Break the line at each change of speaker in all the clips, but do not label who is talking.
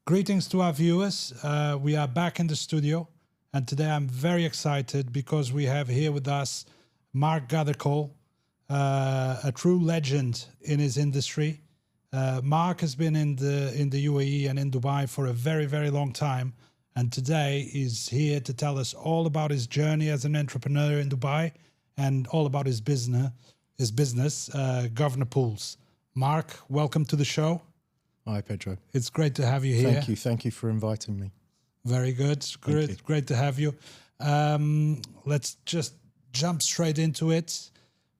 Greetings to our viewers. We are back in the studio, and today I'm very excited because we have here with us Mark Gathercole, a true legend in his industry. Mark has been in the UAE and in Dubai for a very, very long time, and today he's here to tell us all about his journey as an entrepreneur in Dubai and all about his business, Grosvenor Pools. Mark, welcome to the show.
Hi, Pedro.
It's great to have you here.
Thank you. Thank you for inviting me.
Very good. Great to have you. Let's just jump straight into it.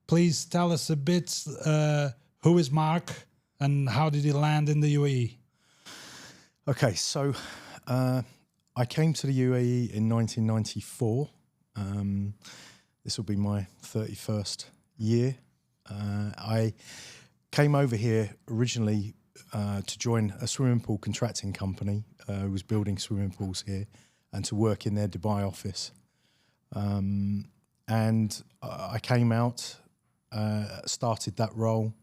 Please tell us a bit, who is Mark and how did he land in the UAE?
Okay, so I came to the UAE in 1994. This will be my 31st year. I came over here originally to join a swimming pool contracting company who was building swimming pools here and to work in their Dubai office. And I came out, started that role,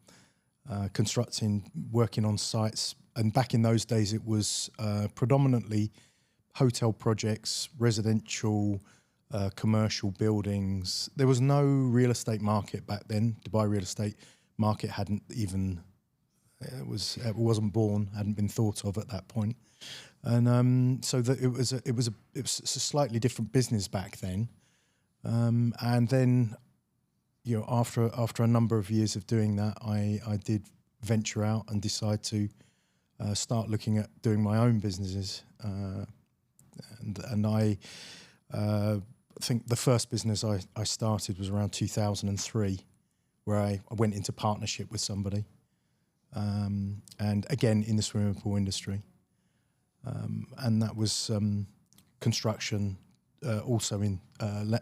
constructing, working on sites. And back in those days, it was predominantly hotel projects, residential, commercial buildings. There was no real estate market back then. Dubai real estate market hadn't even... It wasn't born, hadn't been thought of at that point, and so that it was a slightly different business back then. And then, you know, after a number of years of doing that, I did venture out and decide to start looking at doing my own businesses. And I think the first business I started was around 2003, where I went into partnership with somebody. And again, in the swimming pool industry. And that was construction, also in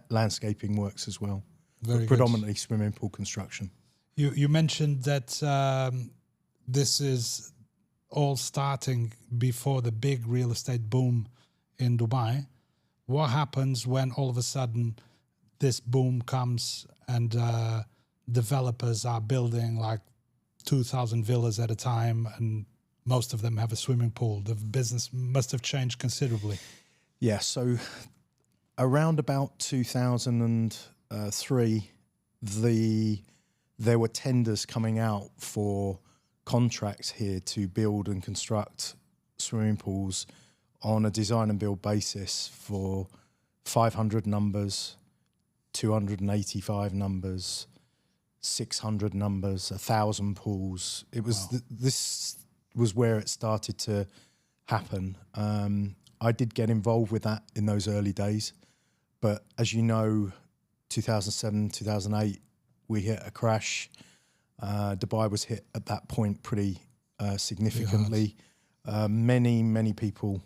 landscaping works as well.
Very
predominantly good. Swimming pool construction.
You mentioned that this is all starting before the big real estate boom in Dubai. What happens when all of a sudden this boom comes and developers are building like 2,000 villas at a time, and most of them have a swimming pool? The business must have changed considerably.
Yeah, so around about 2003, there were tenders coming out for contracts here to build and construct swimming pools on a design and build basis for 500 numbers, 285 numbers, 600 numbers, 1,000 pools. It was this was where it started to happen. I did get involved with that in those early days, but as you know, 2007, 2008, we hit a crash. Dubai was hit at that point pretty significantly. Many people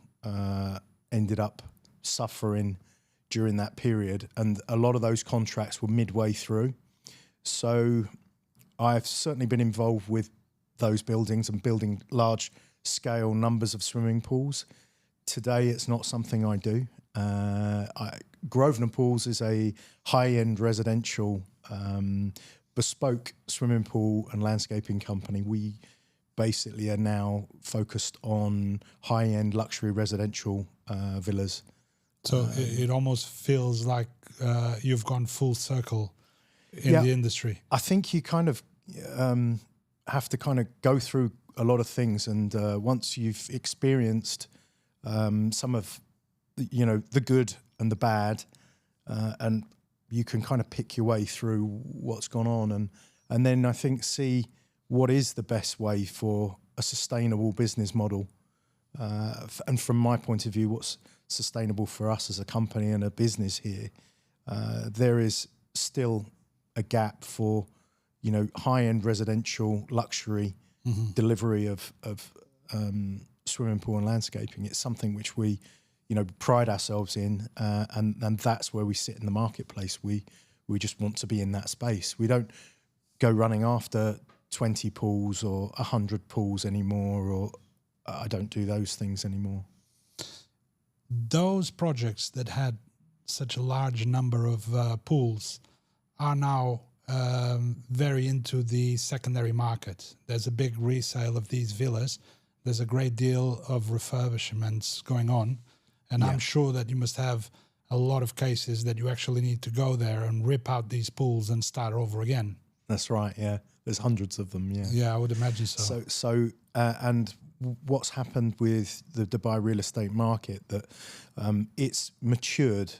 ended up suffering during that period, and a lot of those contracts were midway through. So I've certainly been involved with those buildings and building large scale numbers of swimming pools. Today, it's not something I do. Grosvenor Pools is a high-end residential bespoke swimming pool and landscaping company. We basically are now focused on high-end luxury residential villas.
So it almost feels like you've gone full circle in the industry.
I think you kind of have to kind of go through a lot of things, and once you've experienced some of the good and the bad, and you can kind of pick your way through what's gone on, and then I think see what is the best way for a sustainable business model, and from my point of view, what's sustainable for us as a company and a business here. There is still a gap for, high-end residential luxury delivery of swimming pool and landscaping. It's something which we, pride ourselves in, and that's where we sit in the marketplace. We just want to be in that space. We don't go running after 20 pools or 100 pools anymore, or I don't do those things anymore.
Those projects that had such a large number of pools are now very into the secondary market. There's a big resale of these villas there's a great deal of refurbishments going on. And I'm sure that you must have a lot of cases that you actually need to go there and rip out these pools and start over again.
That's right. Yeah, there's hundreds of them. Yeah.
Yeah, I would imagine so.
And what's happened with the Dubai real estate market, that it's matured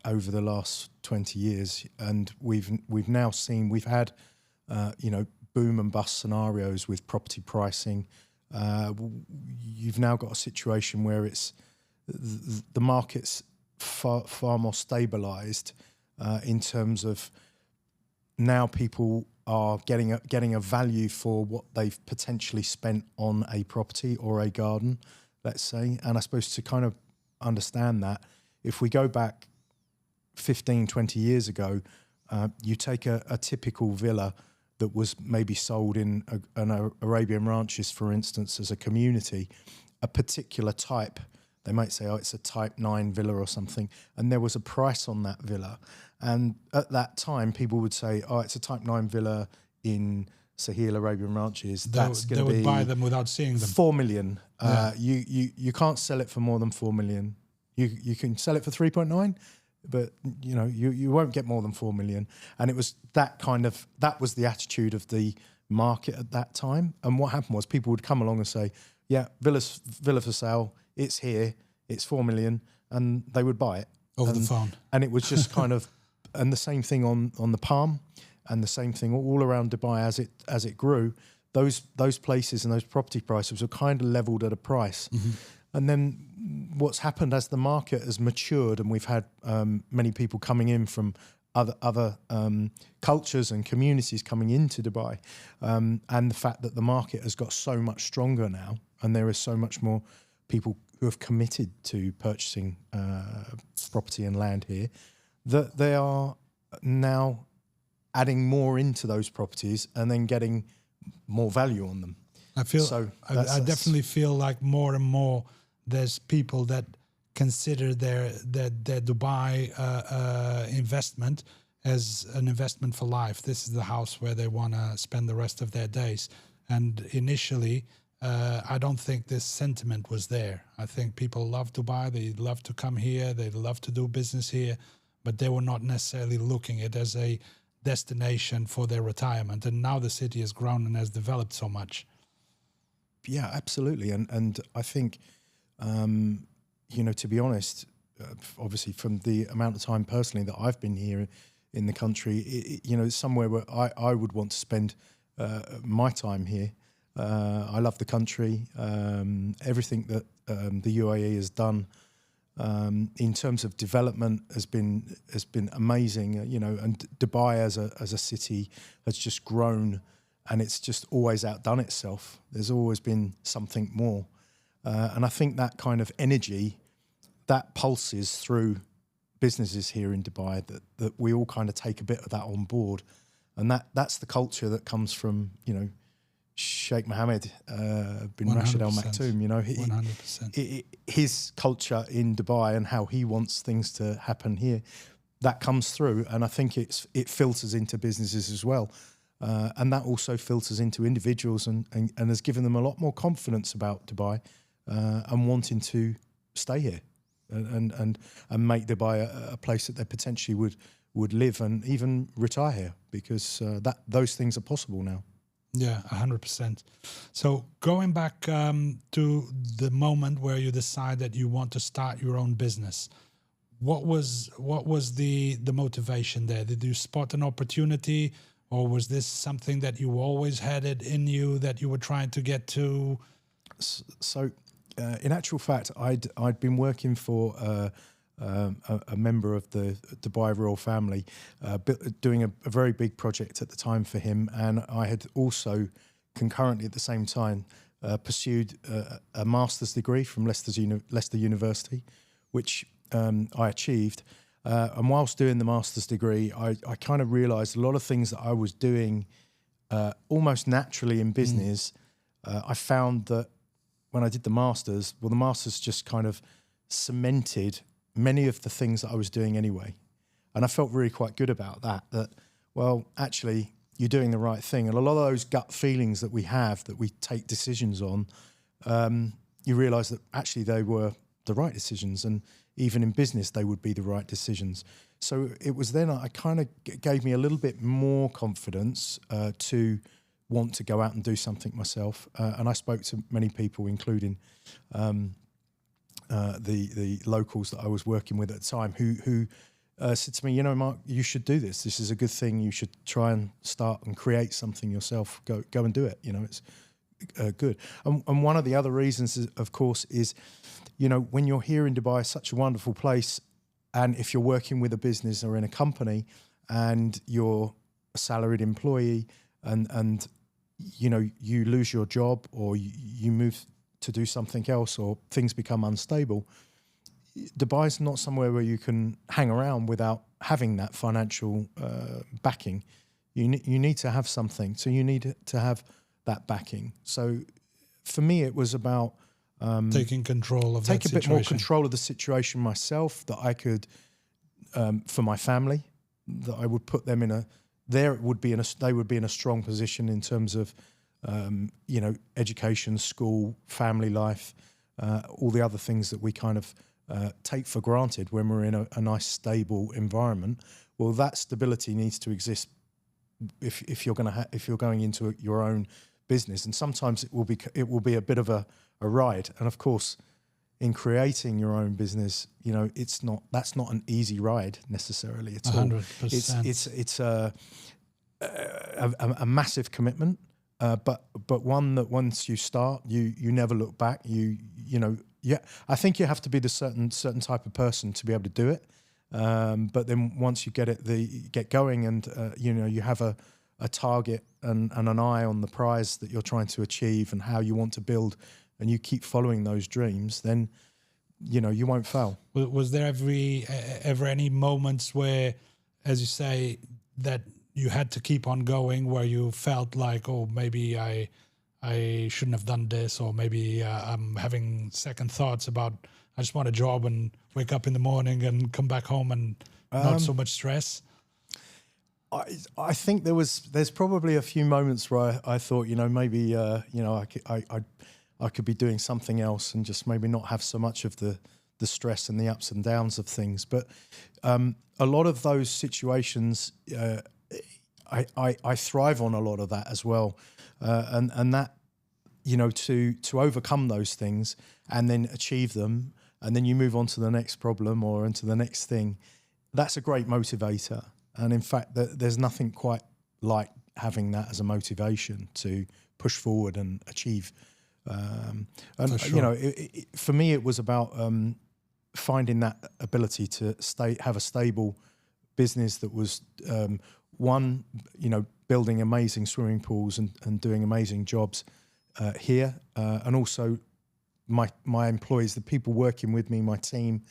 over the last 20 years, and we've now seen, we've had boom and bust scenarios with property pricing. You've now got a situation where it's the market's far more stabilized in terms of now people are getting a value for what they've potentially spent on a property or a garden, let's say. And I suppose to kind of understand that, if we go back 15, 20 years ago, you take a typical villa that was maybe sold in an Arabian Ranches, for instance, as a community, a particular type. They might say, oh, it's a type 9 villa or something. And there was a price on that villa. And at that time, people would say, oh, it's a type 9 villa in Sahil Arabian Ranches. That's going to be...
They would buy them without seeing them.
4 million. You can't sell it for more than 4 million. You can sell it for 3.9, but you won't get more than 4 million. And it was that was the attitude of the market at that time. And what happened was people would come along and say, yeah, villa for sale, it's here, it's 4 million, and they would buy it.
Over the phone.
And it was just kind of, and the same thing on the Palm, and the same thing all around Dubai as it grew. Those places and those property prices were kind of leveled at a price. Mm-hmm. And then what's happened as the market has matured, and we've had many people coming in from other cultures and communities coming into Dubai, and the fact that the market has got so much stronger now, and there is so much more people who have committed to purchasing property and land here, that they are now adding more into those properties and then getting more value on them.
I definitely feel like more and more there's people that consider their Dubai investment as an investment for life. This is the house where they want to spend the rest of their days. And initially, I don't think this sentiment was there. I think people love Dubai. They love to come here. They love to do business here, but they were not necessarily looking at it as a destination for their retirement. And now the city has grown and has developed so much.
Yeah, absolutely. And I think, to be honest, obviously from the amount of time personally that I've been here in the country, it's somewhere where I would want to spend my time here. I love the country. Everything that the UAE has done in terms of development has been amazing. And Dubai as a city has just grown, and it's just always outdone itself. There's always been something more, and I think that kind of energy that pulses through businesses here in Dubai. That we all kind of take a bit of that on board, and that's the culture that comes from Sheikh Mohammed bin Rashid Al Maktoum, 100%. His culture in Dubai and how he wants things to happen here, that comes through, and I think it filters into businesses as well, and that also filters into individuals and has given them a lot more confidence about Dubai and wanting to stay here and make Dubai a place that they potentially would live and even retire here, because those things are possible now.
Yeah, 100%. So going back to the moment where you decide that you want to start your own business, what was the motivation there? Did you spot an opportunity, or was this something that you always had it in you that you were trying to get to?
So, in actual fact, I'd been working for a member of the Dubai royal family, doing a very big project at the time for him, and I had also concurrently at the same time pursued a master's degree from Leicester University, which I achieved. And whilst doing the master's degree, I kind of realised a lot of things that I was doing almost naturally in business. I found that when I did the master's just kind of cemented many of the things that I was doing anyway. And I felt really quite good about that, well, actually, you're doing the right thing. And a lot of those gut feelings that we have, that we take decisions on, you realise that actually they were the right decisions, and even in business they would be the right decisions. So it was then I kind of gave me a little bit more confidence to want to go out and do something myself. And I spoke to many people, including the locals that I was working with at the time, who said to me, you know, Mark, you should do this. This is a good thing. You should try and start and create something yourself. Go and do it. You know, it's good. And one of the other reasons, is, of course, is, you know, when you're here in Dubai, such a wonderful place, and if you're working with a business or in a company and you're a salaried employee and you know, you lose your job or you move to do something else or things become unstable, Dubai's not somewhere where you can hang around without having that financial backing. You need to have something. So you need to have that backing. So for me, it was about
taking control of that situation.
Take a bit more control of the situation myself, that I could, for my family, that I would put them in a, they would be in a strong position in terms of, you know, education, school, family life, all the other things that we kind of take for granted when we're in a nice, stable environment. Well, that stability needs to exist if you're going into your own business, and sometimes it will be a bit of a ride. And of course, in creating your own business, you know, that's not an easy ride necessarily at all.
100%.
It's a massive commitment, but one that once you start, you never look back. You know, yeah, I think you have to be the certain type of person to be able to do it. But then once you get going, and you know, you have a target and an eye on the prize that you're trying to achieve and how you want to build, and you keep following those dreams, then, you know, you won't fail.
Was there ever any moments where, as you say, that you had to keep on going, where you felt like, oh, maybe I shouldn't have done this, or maybe I'm having second thoughts about, I just want a job and wake up in the morning and come back home and not so much stress?
I think there's probably a few moments where I thought, you know, maybe you know, I could be doing something else and just maybe not have so much of the stress and the ups and downs of things. But a lot of those situations, I thrive on a lot of that as well, and that, you know, to overcome those things and then achieve them, and then you move on to the next problem or into the next thing. That's a great motivator. And in fact, there's nothing quite like having that as a motivation to push forward and achieve. And
sure.
you know, for me, it was about finding that ability to have a stable business that was one, you know, building amazing swimming pools and doing amazing jobs here, and also my employees, the people working with me, my team.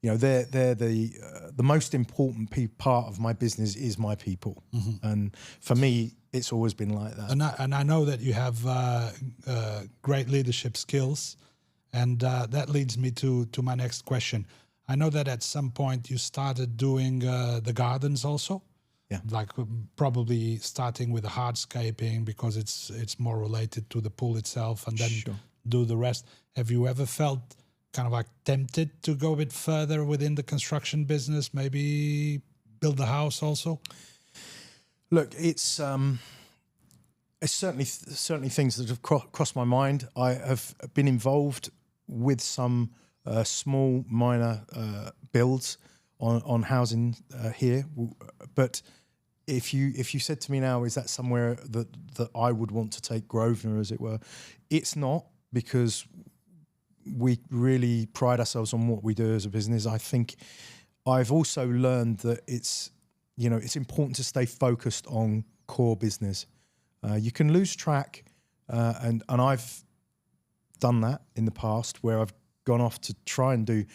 You know, they're the most important part of my business is my people, and for me, it's always been like that.
And I know that you have great leadership skills, and that leads me to my next question. I know that at some point you started doing the gardens also,
yeah,
like probably starting with the hardscaping because it's more related to the pool itself, and then do the rest. Have you ever felt kind of like tempted to go a bit further within the construction business, maybe build a house also?
Look, it's certainly things that have crossed my mind. I have been involved with some small minor builds on housing here, but if you said to me now, is that somewhere that I would want to take Grosvenor, as it were? It's not, because we really pride ourselves on what we do as a business. I think I've also learned that it's important to stay focused on core business. You can lose track, and I've done that in the past, where I've gone off to try and do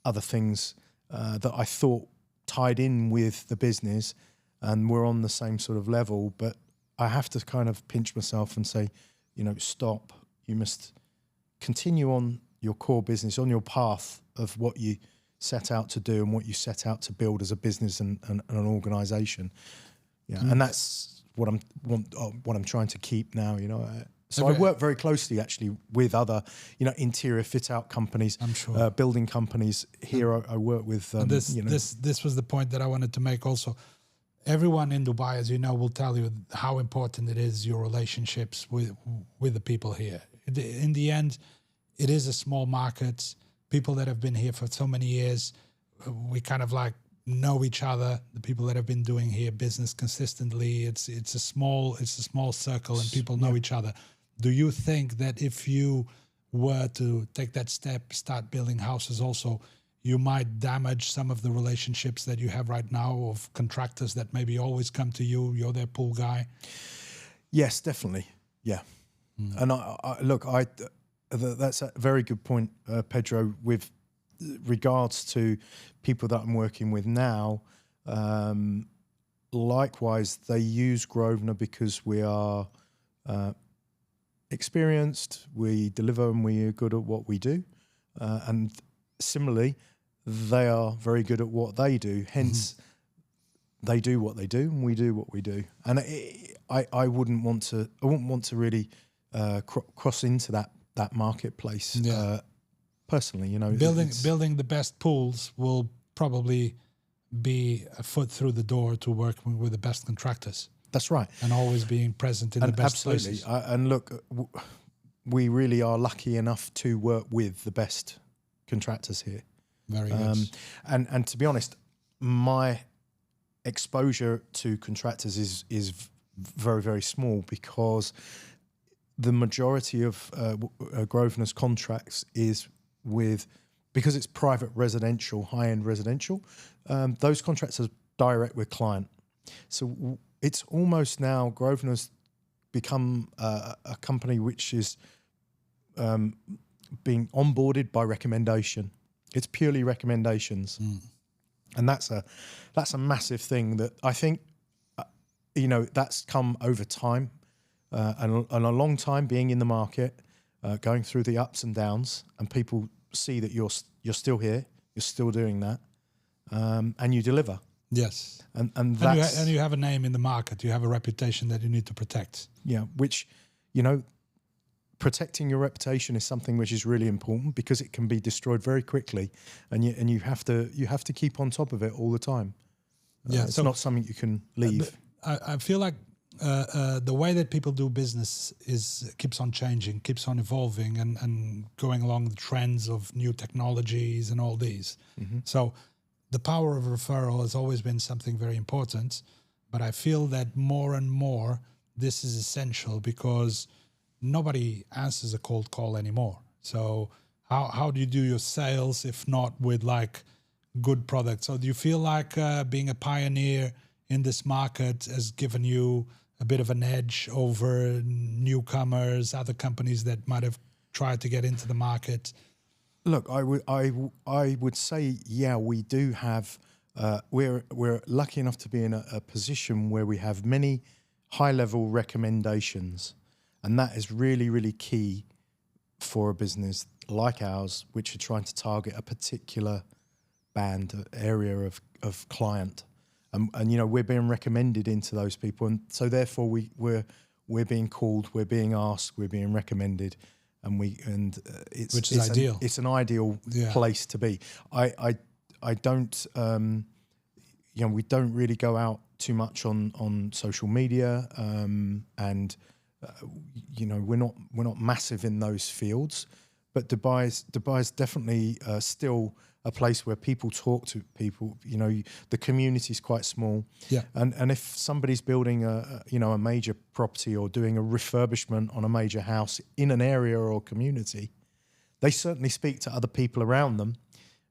other things that I thought tied in with the business and were on the same sort of level. But I have to kind of pinch myself and say, you know, stop. You must continue on your core business, on your path of what you set out to do and what you set out to build as a business and an organisation. Yeah, and that's what I'm trying to keep now. You know, So I work very closely actually with other, interior fit out companies.
I'm sure.
Building companies. Here I work with.
This was the point that I wanted to make also. Everyone in Dubai, as you know, will tell you how important it is, your relationships with the people here. In the end, it is a small market. People that have been here for so many years, we kind of like know each other. The people that have been doing here business consistently, it's a small circle, and people know each other. Do you think that if you were to take that step, start building houses also, you might damage some of the relationships that you have right now of contractors that maybe always come to you, you're their pool guy?
Yes, definitely. Yeah. And that's a very good point, Pedro, with regards to people that I'm working with now. Likewise, they use Grosvenor because we are experienced, we deliver, and we are good at what we do. And similarly, they are very good at what they do. Hence, they do what they do, and we do what we do. And I wouldn't want to really cross into that marketplace. Personally,
building the best pools will probably be a foot through the door to working with the best contractors.
That's right.
And always being present in the best
absolutely.
places.
And look, we really are lucky enough to work with the best contractors here.
Very good.
And to be honest, my exposure to contractors is very, very small, because the majority of Grosvenor's contracts is because it's private residential, high-end residential, those contracts are direct with client. So it's almost now Grosvenor's become a company which is being onboarded by recommendation. It's purely recommendations. And that's a massive thing that I think, that's come over time and a long time being in the market, going through the ups and downs, and people see that you're still here, you're still doing that, and you deliver.
Yes,
and that's,
and you have a name in the market. You have a reputation that you need to protect.
Yeah, which protecting your reputation is something which is really important, because it can be destroyed very quickly, and you have to keep on top of it all the time. It's not something you can leave.
I feel like the way that people do business keeps on changing, keeps on evolving, and going along the trends of new technologies and all these. So the power of referral has always been something very important, but I feel that more and more this is essential, because nobody answers a cold call anymore. So how do you do your sales if not with like good products? So do you feel like being a pioneer in this market has given you a bit of an edge over newcomers, other companies that might have tried to get into the market?
Look, I would say, yeah, we do have. We're lucky enough to be in a position where we have many high-level recommendations, and that is really, really key for a business like ours, which are trying to target a particular band area of client. And we're being recommended into those people, and so therefore we're being called, we're being asked, we're being recommended, it's
which is ideal.
It's an ideal place to be. I don't we don't really go out too much on social media, and we're not massive in those fields, but Dubai's definitely still a place where people talk to people. The community is quite small.
Yeah.
And if somebody's building a major property or doing a refurbishment on a major house in an area or community, they certainly speak to other people around them.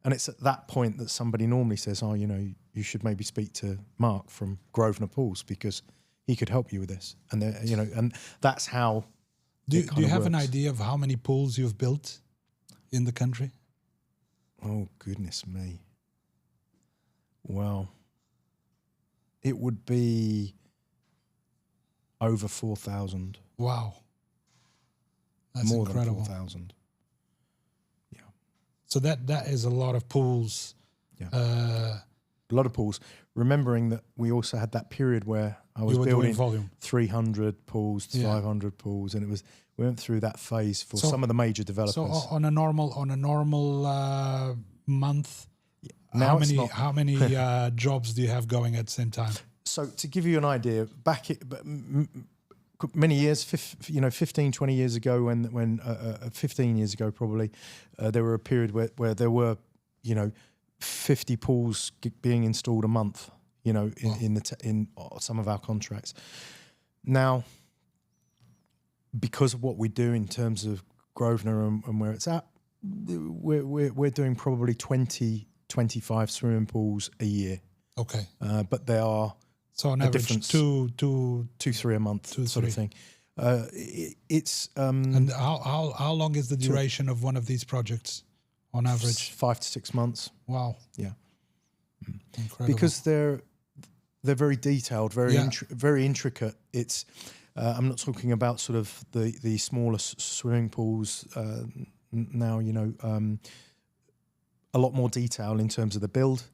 And it's at that point that somebody normally says, "Oh, you should maybe speak to Mark from Grosvenor Pools, because he could help you with this." And and that's how.
Do you have an idea of how many pools you've built in the country?
Oh, goodness me. Well, it would be over 4,000.
Wow. That's
more
incredible.
Than 4,000. Yeah.
So that is a lot of pools.
Yeah. A lot of pools. Remembering that we also had that period where I was
You were doing
building
volume.
300 pools,
Yeah.
500 pools, and we went through that phase for
So-
some of the major
So
developers.
on a normal month,
Now it's not.
how many jobs do you have going at the same time?
So to give you an idea, many years, 15, 20 years ago, when 15 years ago probably, there were a period where there were, 50 pools being installed a month, in some of our contracts. Now, because of what we do in terms of Grosvenor and where it's at, we're doing probably 20, 25 swimming pools a year.
Okay.
But they are
So on
a
average,
difference.
two.
2-3 a month, sort of thing. It's
And how long is the duration of one of these projects on average?
5 to 6 months.
Wow.
Yeah,
Incredible.
because they're very detailed, very intricate. It's I'm not talking about sort of the smaller swimming pools now. A lot more detail in terms of the build.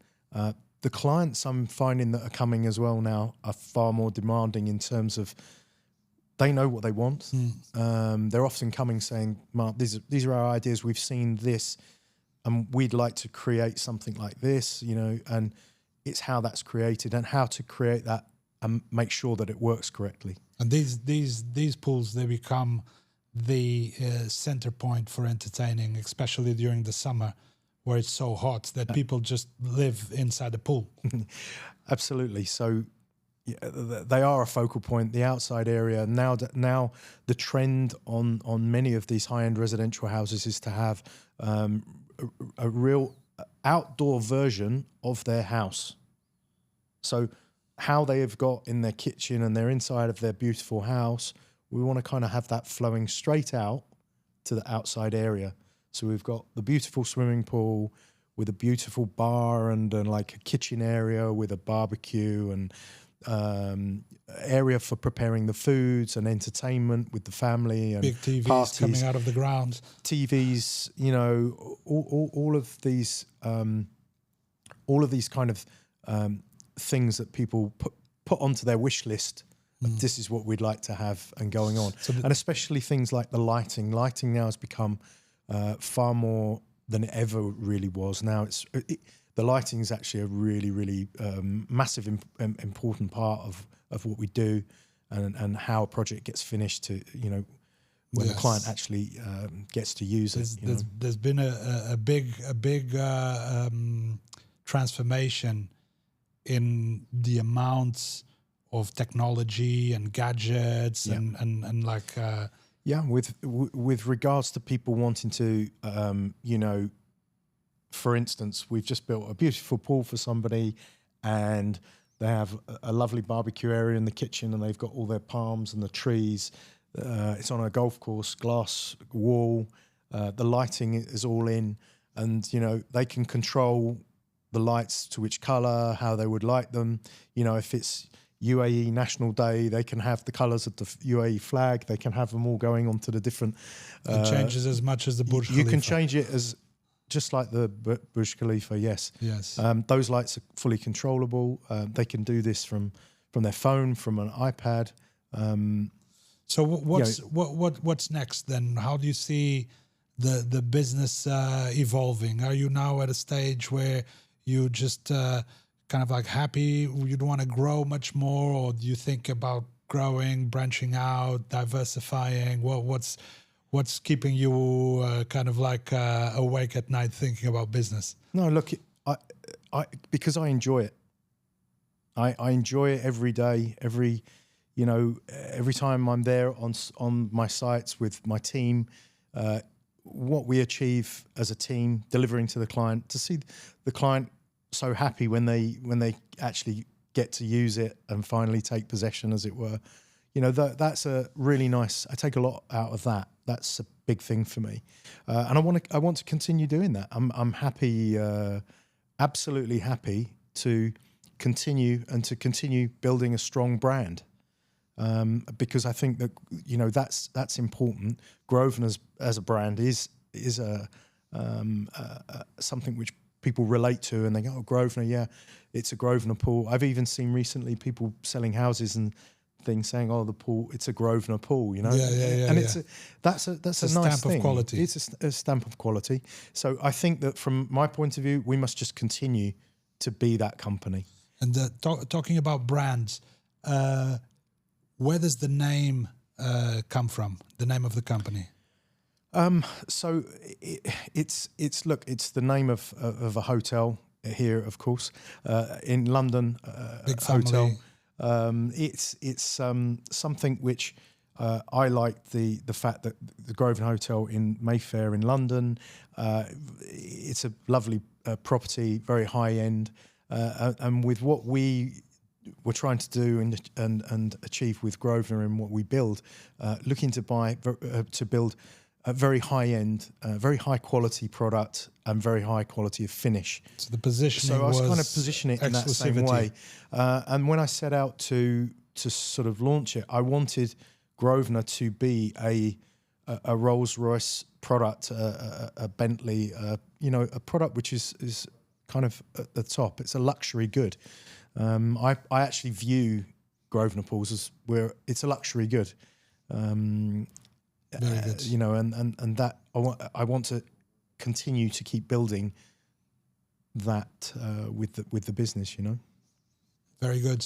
The clients I'm finding that are coming as well now are far more demanding in terms of they know what they want. They're often coming saying, Mark, these are our ideas. We've seen this and we'd like to create something like this, and it's how that's created and how to create that and make sure that it works correctly.
And these pools, they become the center point for entertaining, especially during the summer, where it's so hot that people just live inside the pool.
Absolutely. So they are a focal point. The outside area now the trend on many of these high-end residential houses is to have a real outdoor version of their house. So how they have got in their kitchen and their inside of their beautiful house, we want to kind of have that flowing straight out to the outside area. So we've got the beautiful swimming pool with a beautiful bar and like a kitchen area with a barbecue and area for preparing the foods and entertainment with the family and
big TVs
parties,
coming out of the ground.
TVs, all of these kind of things that people put onto their wish list. This is what we'd like to have and going on. And especially things like the lighting. Lighting now has become far more than it ever really was. Now the lighting is actually a really, really massive, important part of what we do and how a project gets finished to, when the client actually gets to use it.
There's been a big transformation in the amounts of technology and gadgets and like
with regards to people wanting to for instance, we've just built a beautiful pool for somebody and they have a lovely barbecue area in the kitchen and they've got all their palms and the trees. It's on a golf course, glass wall. The lighting is all in and they can control the lights to which colour, how they would like them. If it's UAE National Day, they can have the colours of the UAE flag. They can have them all going onto the different...
it changes as much as the Burj Khalifa.
You can change it as just like the Burj Khalifa, yes.
Yes.
Those lights are fully controllable. They can do this from their phone, from an iPad.
So what's next then? How do you see the business evolving? Are you now at a stage where you just kind of like happy, you don't want to grow much more, or do you think about growing, branching out, diversifying? What's keeping you kind of like awake at night thinking about business?
No, look, I because I enjoy it. I enjoy it every day. Every time I'm there on my sites with my team, what we achieve as a team, delivering to the client, to see the client so happy when they actually get to use it and finally take possession, as it were. That's a really nice. I take a lot out of that. That's a big thing for me, and I want to continue doing that. I'm happy, absolutely happy to continue building a strong brand, because I think that that's important. Grosvenor as a brand is a something which people relate to, and they go, "Oh, Grosvenor, yeah, it's a Grosvenor pool." I've even seen recently people selling houses and things saying, "Oh, the pool, it's a Grosvenor pool," you know. And that's a nice
stamp
thing.
of quality.
It's a stamp of quality. So I think that from my point of view, we must just continue to be that company.
And talking about brands, where does the name come from? The name of the company?
So it's the name of a hotel here, of course, in London.
Big
hotel.
family.
It's something which I like the fact that the Grosvenor Hotel in Mayfair in London. It's a lovely property, very high end, and with what we're trying to do and achieve with Grosvenor and what we build, looking to build a very high end, very high quality product and very high quality of finish.
So the positioning
So I was kind of positioning it in that same way. And when I set out to sort of launch it, I wanted Grosvenor to be a Rolls-Royce product, a Bentley, a product which is kind of at the top. It's a luxury good. I actually view Grosvenor Pools as where it's a luxury good.
Very good.
And that I want to continue to keep building that with the business, you know.
Very good.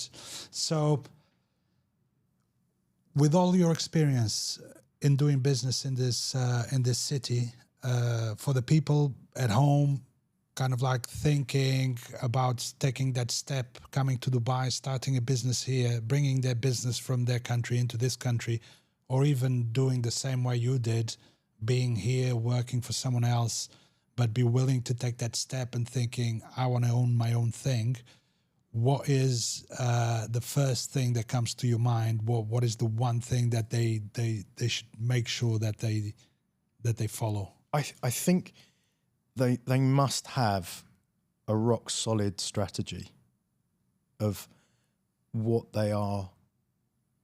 So, with all your experience in doing business in this city, for the people at home, kind of like thinking about taking that step, coming to Dubai, starting a business here, bringing their business from their country into this country, or even doing the same way you did, being here, working for someone else, but be willing to take that step and thinking, I want to own my own thing. What is the first thing that comes to your mind? What is the one thing that they should make sure that they follow?
I think they must have a rock solid strategy of what they are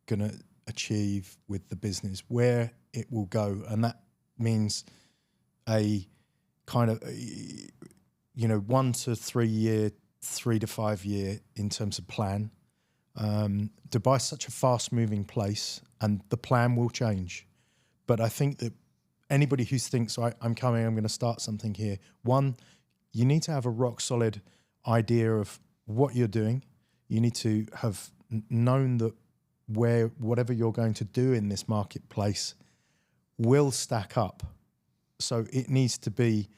going to achieve with the business, where it will go, and that means a kind of 1 to 3 year, 3 to 5 year in terms of plan. Dubai is such a fast moving place, and the plan will change. But I think that anybody who thinks, I'm coming, I'm going to start something here, one, you need to have a rock solid idea of what you're doing. You need to have known that whatever you're going to do in this marketplace will stack up. So it needs to be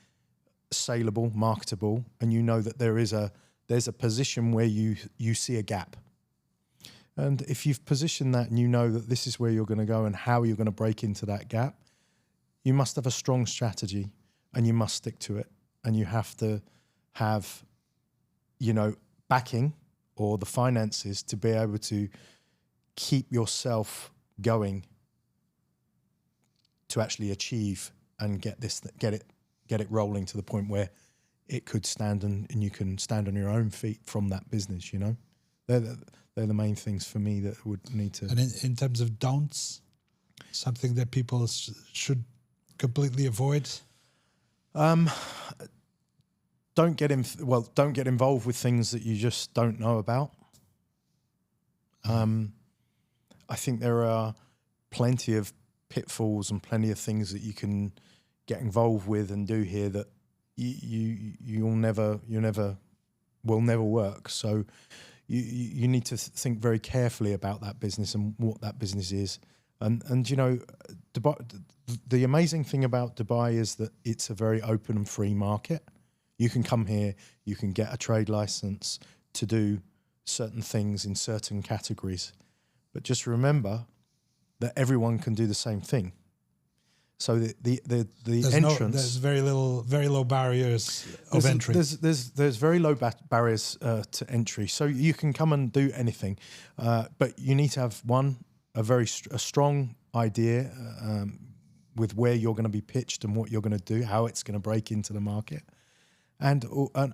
saleable, marketable, and you know that there's a position where you see a gap. And if you've positioned that and you know that this is where you're going to go and how you're going to break into that gap, you must have a strong strategy and you must stick to it. And you have to have, backing or the finances to be able to keep yourself going to actually achieve and get it rolling to the point where it could stand and you can stand on your own feet from that business, They're the main things for me that would need to.
And in terms of don'ts, something that people should completely avoid?
Don't get involved with things that you just don't know about. I think there are plenty of pitfalls and plenty of things that you can get involved with and do here that will never work. So you need to think very carefully about that business and what that business is. And Dubai, the amazing thing about Dubai is that it's a very open and free market. You can come here, you can get a trade license to do certain things in certain categories. But just remember that everyone can do the same thing. So the entrance,
there's very low barriers of entry.
There's very low barriers to entry. So you can come and do anything, but you need to have a strong idea with where you're going to be pitched and what you're going to do, how it's going to break into the market, and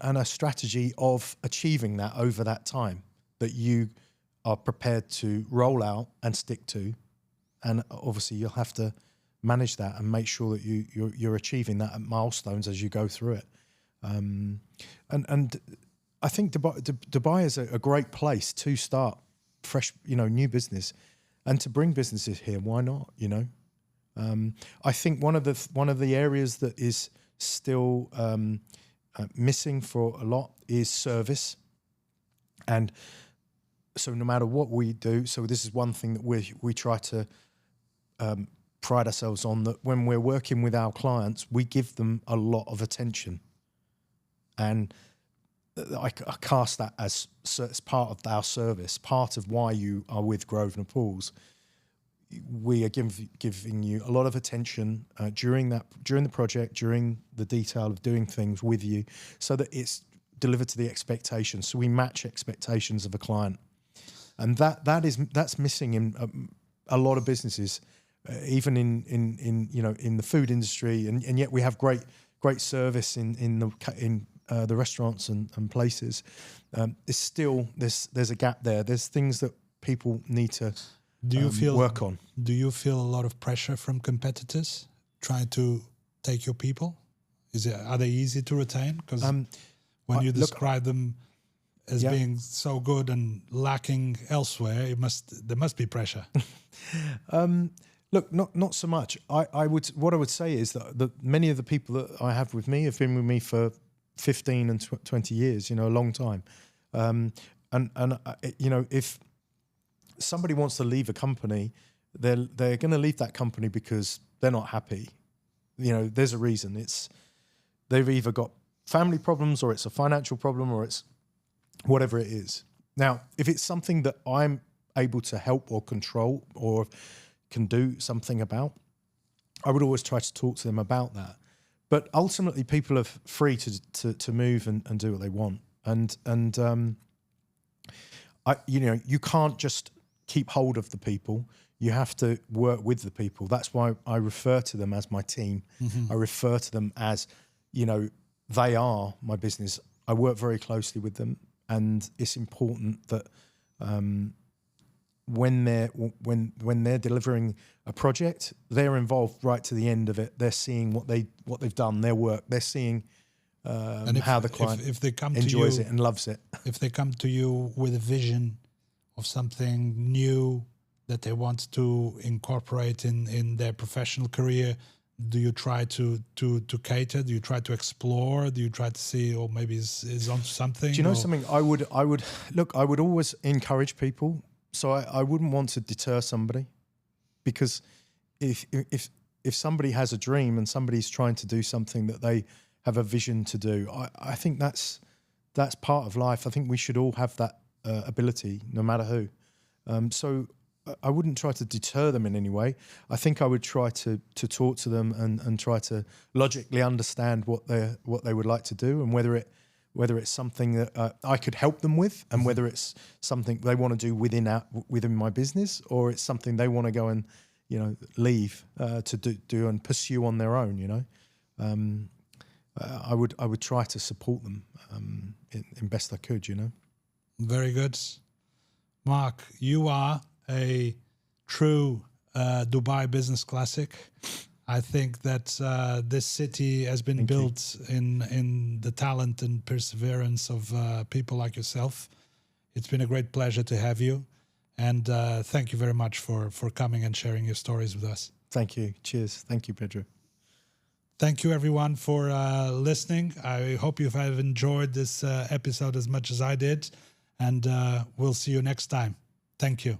a strategy of achieving that over that time that you are prepared to roll out and stick to, and obviously you'll have to manage that and make sure that you're achieving that at milestones as you go through it. And I think Dubai is a great place to start fresh, new business, and to bring businesses here. Why not? I think one of the areas that is still missing for a lot is service. And so no matter what we do, so this is one thing that we try to pride ourselves on, that when we're working with our clients, we give them a lot of attention. And I cast that as part of our service, part of why you are with Grosvenor Pools. We are giving you a lot of attention during the project, during the detail of doing things with you, so that it's delivered to the expectations. So we match expectations of a client, and that's missing in a lot of businesses, even in the food industry, and yet we have great service in the restaurants and places. It's still there's a gap there. There's things that people need to work on.
Do you feel a lot of pressure from competitors trying to take your people? Are they easy to retain? Because when you describe them as being so good and lacking elsewhere, there must be pressure. Look, not so much. What I would say is that many of the people that I have with me have been with me for 15 and 20 years, a long time. If somebody wants to leave a company, they're going to leave that company because they're not happy. There's a reason. They've either got family problems, or it's a financial problem, or it's whatever it is. Now, if it's something that I'm able to help or control or can do something about, I would always try to talk to them about that. But ultimately, people are free to move and do what they want. And you can't just keep hold of the people. You have to work with the people. That's why I refer to them as my team. Mm-hmm. I refer to them as, they are my business. I work very closely with them, and it's important that when they're delivering a project, they're involved right to the end of it. They're seeing what they've done, their work. They're seeing how the client if they come
enjoys
to you,
it and loves it.
If they come to you with a vision of something new that they want to incorporate in their professional career, do you try to cater? Do you try to explore? Do you try to see, or maybe is onto something?
Do you know something? I would always encourage people. So I wouldn't want to deter somebody, because if somebody has a dream and somebody's trying to do something that they have a vision to do, I think that's part of life. I think we should all have that ability, no matter who. So I wouldn't try to deter them in any way. I think I would try to talk to them and try to logically understand what they would like to do, and whether it's something that I could help them with, and whether it's something they want to do within my business, or it's something they want to go and leave to do and pursue on their own. I would try to support them in best I could.
Very good, Mark. You are a true Dubai business classic. I think that this city has been built in the talent and perseverance of people like yourself. It's been a great pleasure to have you, and thank you very much for coming and sharing your stories with us.
Thank you. Cheers. Thank you, Pedro.
Thank you, everyone, for listening. I hope you have enjoyed this episode as much as I did, and we'll see you next time. Thank you.